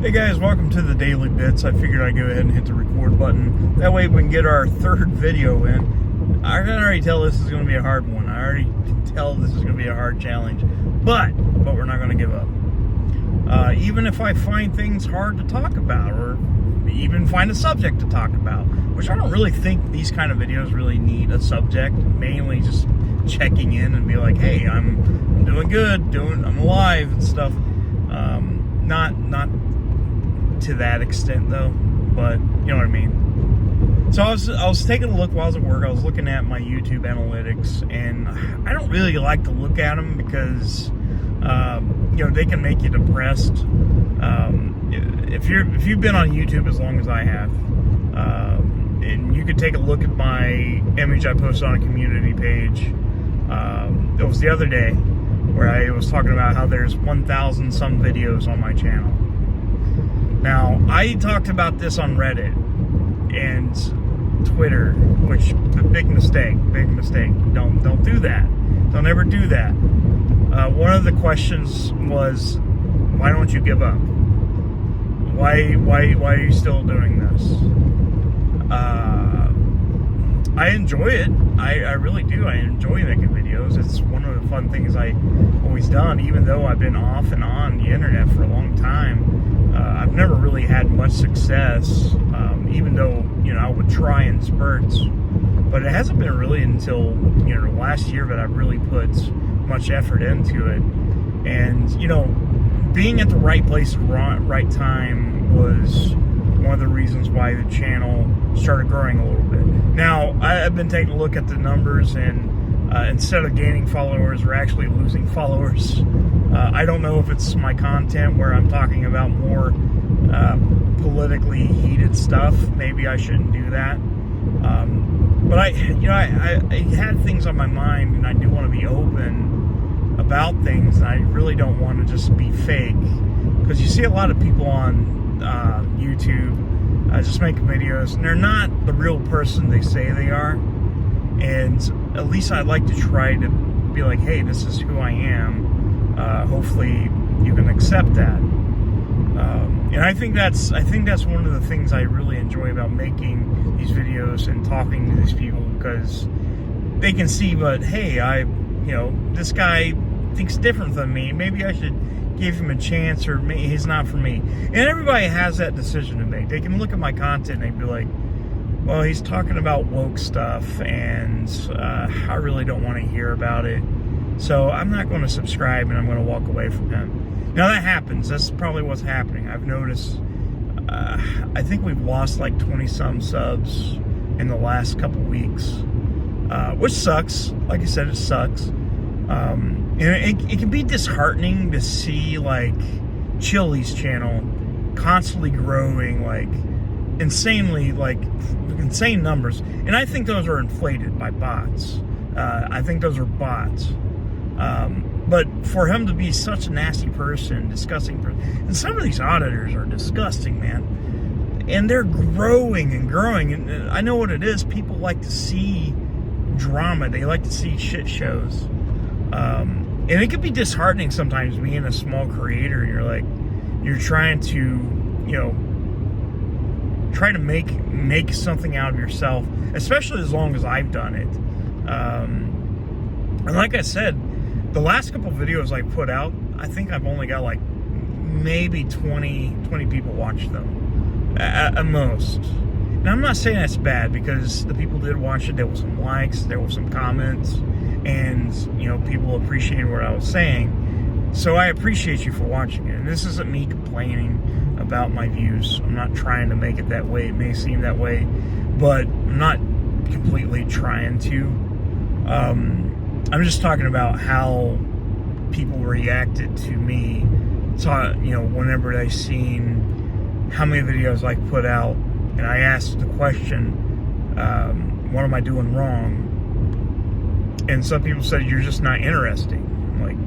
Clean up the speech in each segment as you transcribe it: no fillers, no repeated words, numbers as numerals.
Hey guys, welcome to the Daily Bits. I figured I'd go ahead and hit the record button. That way we can get our third video in. I can already tell this is going to be a hard one. I already can tell this is going to be a hard challenge. But we're not going to give up. Even if I find things hard to talk about, or even find a subject to talk about, which I don't really think these kind of videos really need a subject. Mainly just checking in and be like, hey, I'm doing good, I'm alive and stuff. Not to that extent though, but you know what I mean. So I was taking a look while I was at work. I was looking at my YouTube analytics, and I don't really like to look at them because you know, they can make you depressed. If you've been on YouTube as long as I have, and you could take a look at my image I posted on a community page. It was the other day where I was talking about how there's 1,000 some videos on my channel. Now, I talked about this on Reddit and Twitter, which big mistake. Don't do that. Don't ever do that. One of the questions was, why don't you give up? Why are you still doing this? I enjoy it. I really do. I enjoy making videos. It's one of the fun things I've always done, even though I've been off and on the internet for a long time. I've never really had much success, even though, you know, I would try in spurts. But it hasn't been really until, you know, last year that I've really put much effort into it. And, you know, being at the right place at the right time was one of the reasons why the channel started growing a little bit. Now, I've been taking a look at the numbers, and instead of gaining followers, we're actually losing followers. I don't know if it's my content where I'm talking about more politically heated stuff. Maybe I shouldn't do that. But I had things on my mind, and I do want to be open about things, and I really don't want to just be fake. Because you see a lot of people on YouTube just making videos, and they're not the real person they say they are. And at least I'd like to try to be like, hey, this is who I am. Hopefully you can accept that. And I think that's one of the things I really enjoy about making these videos and talking to these people, because they can see, but hey, this guy thinks different than me. Maybe I should give him a chance, or maybe he's not for me. And everybody has that decision to make. They can look at my content and they can be like, well, he's talking about woke stuff, and I really don't want to hear about it. So I'm not going to subscribe, and I'm going to walk away from him. Now that happens. That's probably what's happening. I've noticed, I think we've lost like 20-some subs in the last couple weeks, which sucks. Like I said, it sucks. And it can be disheartening to see like Chili's channel constantly growing, like insanely, like insane numbers. And I think those are inflated by bots. I think those are bots. But for him to be such a nasty person, disgusting person, and some of these auditors are disgusting, man. And they're growing and growing. And I know what it is. People like to see drama. They like to see shit shows. And it can be disheartening sometimes being a small creator. You're trying to, you know, try to make something out of yourself, especially as long as I've done it. And like I said, the last couple videos I put out, I think I've only got like maybe 20 people watch them at most. And I'm not saying that's bad, because the people did watch it. There were some likes, there were some comments, and you know, people appreciated what I was saying. So I appreciate you for watching it. And this isn't me complaining about my views. I'm not trying to make it that way. It may seem that way, but I'm not completely trying to. I'm just talking about how people reacted to me. So, you know, whenever they seen how many videos I put out, and I asked the question, what am I doing wrong? And some people said, you're just not interesting. I'm like,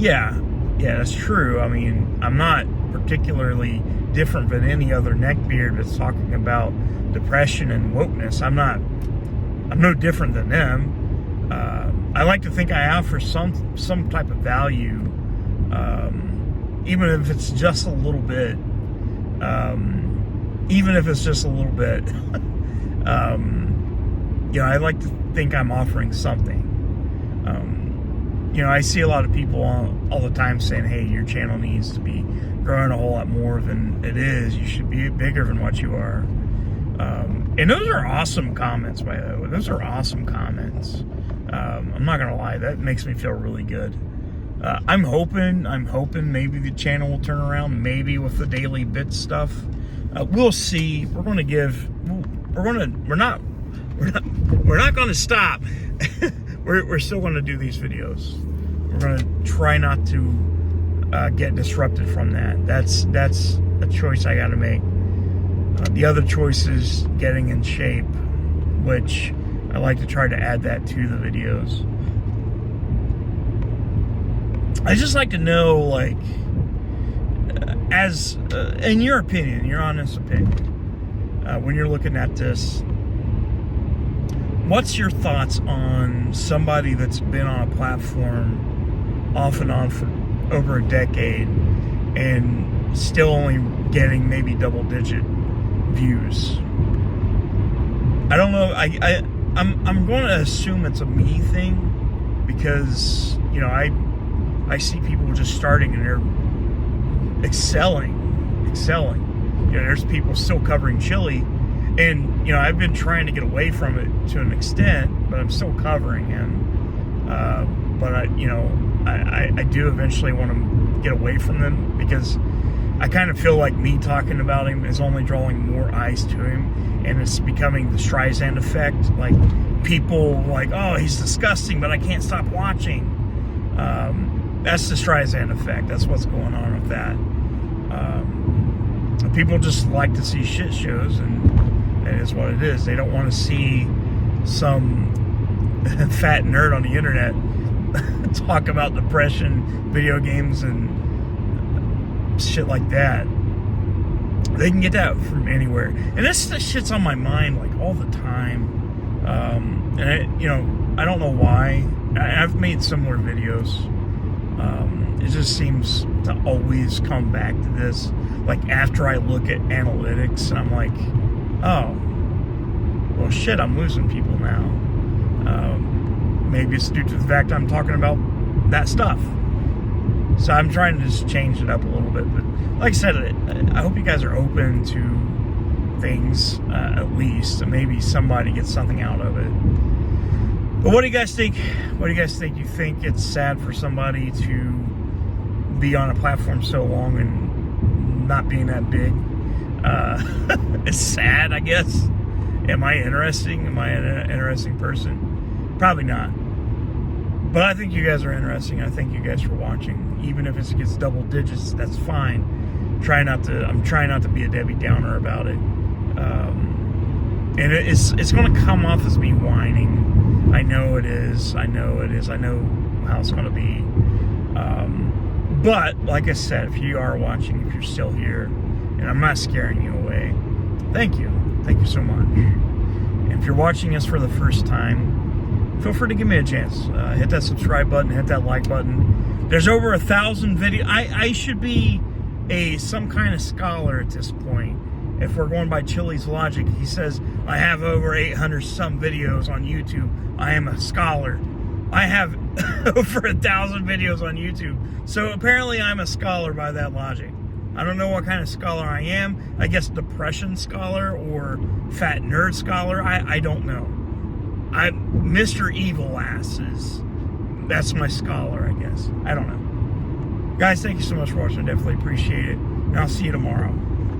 yeah, that's true. I mean, I'm not particularly different than any other neckbeard that's talking about depression and wokeness. I'm no different than them. I like to think I offer some type of value even if it's just a little bit, even if it's just a little bit, you know, I like to think I'm offering something. You know, I see a lot of people all the time saying, hey, your channel needs to be growing a whole lot more than it is. You should be bigger than what you are. And those are awesome comments, by the way. Those are awesome comments. I'm not going to lie. That makes me feel really good. I'm hoping maybe the channel will turn around, maybe with the daily bit stuff. We'll see. We're not going to stop. We're still going to do these videos. We're going to try not to get disrupted from that. That's a choice I got to make. The other choice is getting in shape, which I like to try to add that to the videos. I just like to know, like, as in your opinion, your honest opinion, when you're looking at this, what's your thoughts on somebody that's been on a platform off and on for over a decade and still only getting maybe double-digit views? I don't know. I'm going to assume it's a me thing, because, you know, I see people just starting and they're excelling. You know, there's people still covering chili, and, you know, I've been trying to get away from it to an extent, but I'm still covering him. But I do eventually want to get away from them, because I kind of feel like me talking about him is only drawing more eyes to him, and it's becoming the Streisand effect. Like, people like, oh, he's disgusting, but I can't stop watching. That's the Streisand effect. That's what's going on with that. People just like to see shit shows, and it is what it is. They don't want to see some fat nerd on the internet talk about depression, video games, and shit like that. They can get that from anywhere, and this shit's on my mind like all the time. And I don't know why. I've made similar videos. It just seems to always come back to this. Like, after I look at analytics, and I'm like, oh, well, shit, I'm losing people now. Maybe it's due to the fact I'm talking about that stuff. So I'm trying to just change it up a little bit. But like I said, I hope you guys are open to things, at least. And maybe somebody gets something out of it. But what do you guys think? What do you guys think? You think it's sad for somebody to be on a platform so long and not being that big? It's sad, I guess. Am I interesting? Am I an interesting person? Probably not. But I think you guys are interesting. I thank you guys for watching. Even if it gets double digits, that's fine. I'm trying not to be a Debbie Downer about it. And it's going to come off as me whining. I know it is. I know how it's going to be. But like I said, if you are watching, if you're still here, and I'm not scaring you away, thank you. Thank you so much. And if you're watching us for the first time, feel free to give me a chance. Hit that subscribe button, hit that like button. There's over 1,000 videos. I should be some kind of scholar at this point. If we're going by Chili's logic, he says, I have over 800 some videos on YouTube. I am a scholar. I have over 1,000 videos on YouTube. So apparently I'm a scholar by that logic. I don't know what kind of scholar I am. I guess depression scholar or fat nerd scholar. I don't know. I'm Mr. Evil Asses. That's my scholar, I guess. I don't know. Guys, thank you so much for watching. I definitely appreciate it. And I'll see you tomorrow.